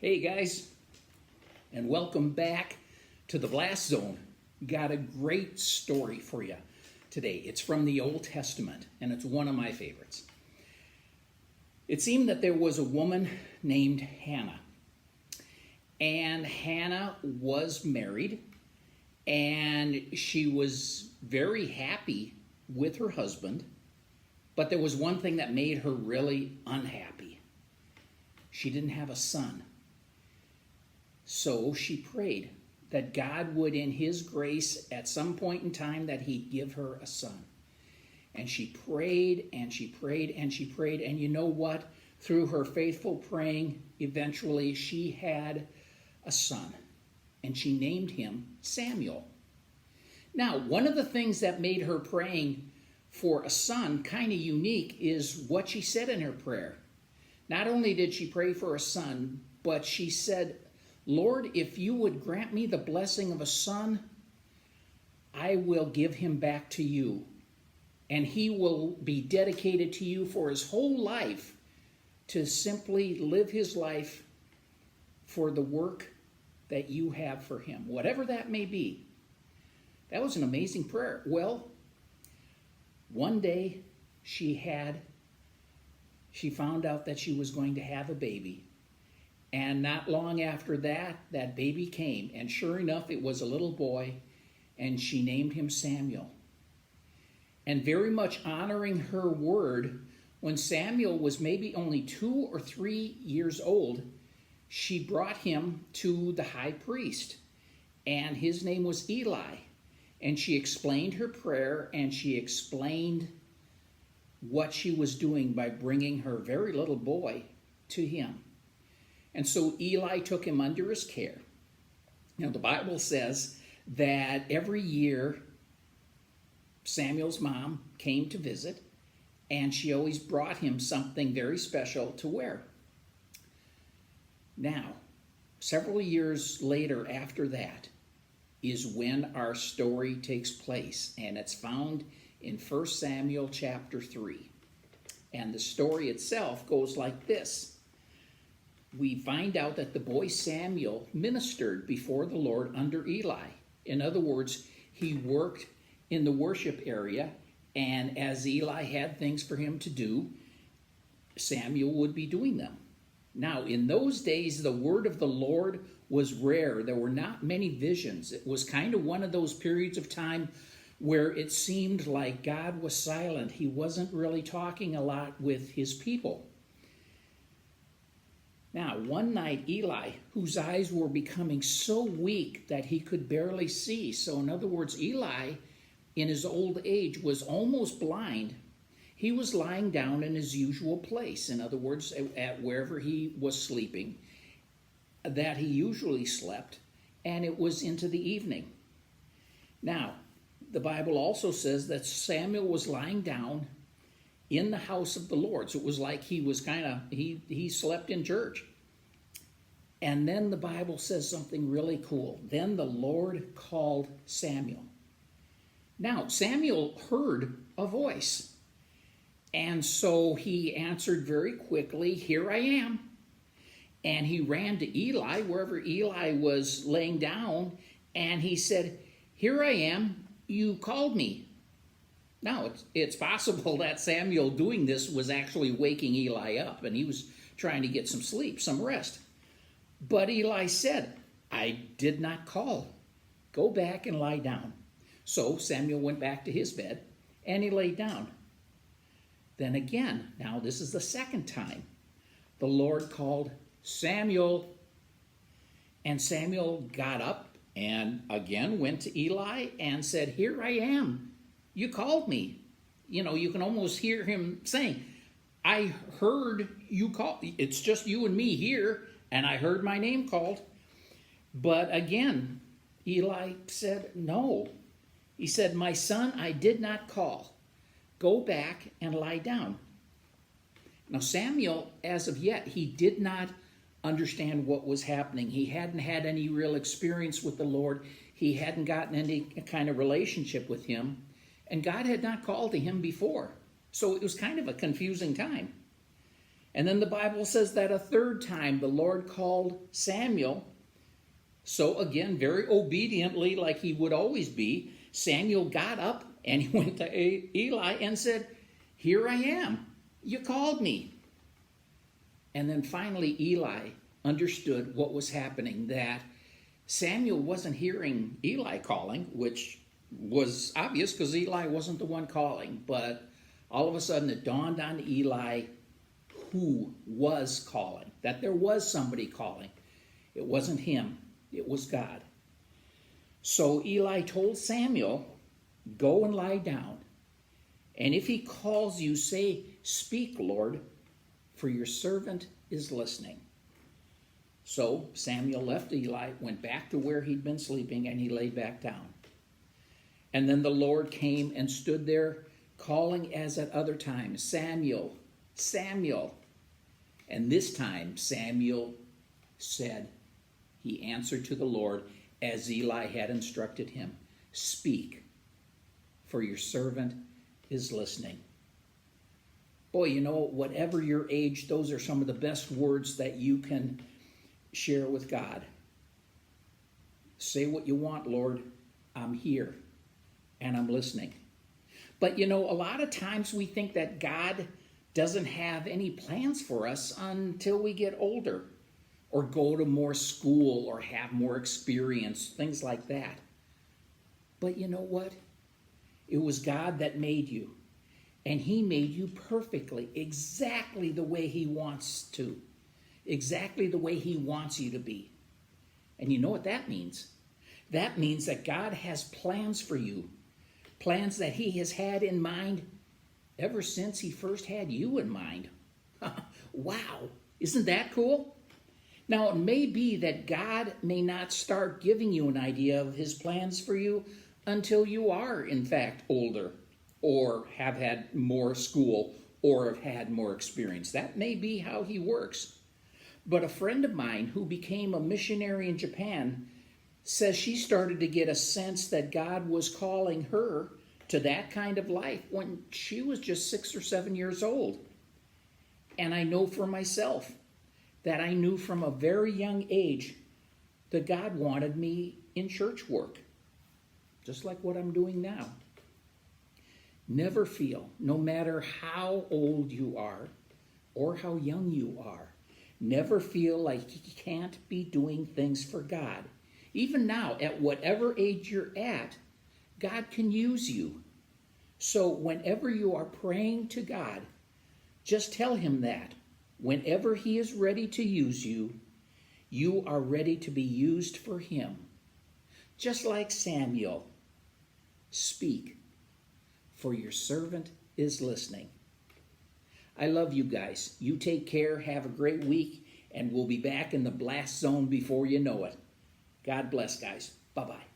Hey guys, and welcome back to the Blast Zone. Got a great story for you today. It's from the Old Testament, and it's one of my favorites. It seemed that there was a woman named Hannah, and Hannah was married, and she was very happy with her husband, but there was one thing that made her really unhappy. She didn't have a son. So she prayed that God would, in His grace, at some point in time, that He'd give her a son. And she prayed, and she prayed, and she prayed, and you know what? Through her faithful praying, eventually she had a son, and she named him Samuel. Now, one of the things that made her praying for a son kind of unique is what she said in her prayer. Not only did she pray for a son, but she said, Lord, if you would grant me the blessing of a son, I will give him back to you. And he will be dedicated to you for his whole life to simply live his life for the work that you have for him, whatever that may be. That was an amazing prayer. Well, one day she found out that she was going to have a baby. And not long after that, that baby came. And sure enough, it was a little boy, and she named him Samuel. And very much honoring her word, when Samuel was maybe only 2 or 3 years old, she brought him to the high priest. And his name was Eli. And she explained her prayer, and she explained what she was doing by bringing her very little boy to him. And so Eli took him under his care. Now, the Bible says that every year Samuel's mom came to visit, and she always brought him something very special to wear. Now, several years later after that is when our story takes place, and it's found in 1 Samuel chapter 3. And the story itself goes like this. We find out that the boy Samuel ministered before the Lord under Eli. In other words, he worked in the worship area, and as Eli had things for him to do, Samuel would be doing them. Now, in those days, the word of the Lord was rare. There were not many visions. It was kind of one of those periods of time where it seemed like God was silent. He wasn't really talking a lot with his people. Now, one night, Eli, whose eyes were becoming so weak that he could barely see. So, in other words, Eli, in his old age, was almost blind. He was lying down in his usual place. In other words, at wherever he was sleeping, that he usually slept, and it was into the evening. Now, the Bible also says that Samuel was lying down in the house of the Lord. So it was like he was he slept in church. And then the Bible says something really cool. Then the Lord called Samuel. Now, Samuel heard a voice. And so he answered very quickly, "Here I am." And he ran to Eli, wherever Eli was laying down, and he said, "Here I am, you called me." Now, it's possible that Samuel doing this was actually waking Eli up, and he was trying to get some sleep, some rest. But Eli said, "I did not call. Go back and lie down." So Samuel went back to his bed, and he lay down. Then again, now this is the second time, the Lord called Samuel. And Samuel got up and again went to Eli and said, "Here I am. You called me." You know, you can almost hear him saying, "I heard you call. It's just you and me here, and I heard my name called." But again, Eli said, "No." He said, "My son, I did not call. Go back and lie down." Now, Samuel, as of yet, he did not understand what was happening. He hadn't had any real experience with the Lord. He hadn't gotten any kind of relationship with him. And God had not called to him before. So it was kind of a confusing time. And then the Bible says that a third time the Lord called Samuel. So again, very obediently, like he would always be, Samuel got up and he went to Eli and said, "Here I am. You called me." And then finally Eli understood what was happening, that Samuel wasn't hearing Eli calling, which was obvious because Eli wasn't the one calling. But all of a sudden it dawned on Eli who was calling, that there was somebody calling. It wasn't him, it was God. So Eli told Samuel, "Go and lie down. And if he calls you, say, 'Speak, Lord, for your servant is listening.'" So Samuel left Eli, went back to where he'd been sleeping, and he lay back down. And then the Lord came and stood there, calling as at other times, "Samuel, Samuel." And this time Samuel said, he answered to the Lord as Eli had instructed him, "Speak, for your servant is listening." Boy, you know, whatever your age, those are some of the best words that you can share with God. Say what you want, Lord. I'm here and I'm listening. But you know, a lot of times we think that God doesn't have any plans for us until we get older or go to more school or have more experience, things like that. But you know what? It was God that made you, and he made you perfectly, exactly the way he wants to, exactly the way he wants you to be. And you know what that means? That means that God has plans for you, plans that he has had in mind ever since he first had you in mind. Wow, isn't that cool? Now, it may be that God may not start giving you an idea of his plans for you until you are, in fact, older, or have had more school, or have had more experience. That may be how he works. But a friend of mine who became a missionary in Japan says she started to get a sense that God was calling her to that kind of life when she was just 6 or 7 years old. And I know for myself that I knew from a very young age that God wanted me in church work, just like what I'm doing now. Never feel, no matter how old you are or how young you are, never feel like you can't be doing things for God. Even now, at whatever age you're at, God can use you. So whenever you are praying to God, just tell him that. Whenever he is ready to use you, you are ready to be used for him. Just like Samuel, speak, for your servant is listening. I love you guys. You take care, have a great week, and we'll be back in the blast zone before you know it. God bless, guys. Bye-bye.